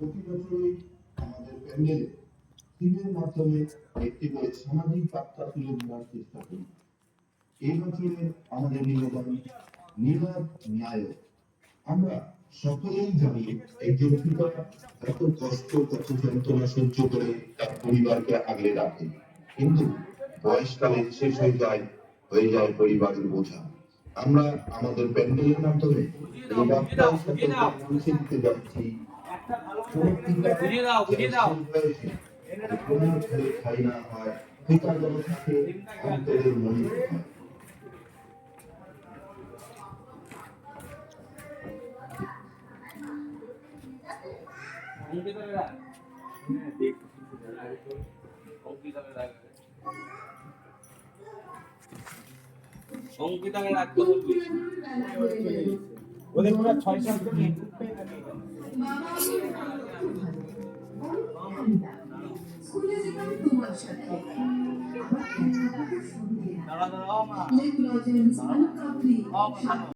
প্রতি বছরই আমাদের প্যান্ডেলে থিমের মাধ্যমে একটি করে সামাজিক বার্তা তুলে ধরার চেষ্টা করি। এই বছরে আমাদের নিবেদন নীরব নায়ক। আমরা সকলেই জানি একজন পিতা কত কষ্ট কত যন্ত্রণা সহ্য করে তার পরিবারকে আগলে রাখে, কিন্তু বয়সকালে শেষ হয়ে যায় পরিবারের বোঝা। আমরা আমাদের প্যান্ডেলের মাধ্যমে এই বার্তা সকলকে পৌঁছে দিতে যাচ্ছি। কোনো পিতা শেষ বয়সে কোনো ছেলে ঠাই না হয়, পিতা যেন থাকে অন্তরের মনে হয়। অঙ্কিতাকে রাখতে বলবি ওদের পুরো 6-7 জন স্কুলে যেতাম তোমার সাথে আবার দাঁড়া দাঁড়া মা লেক লজেন্স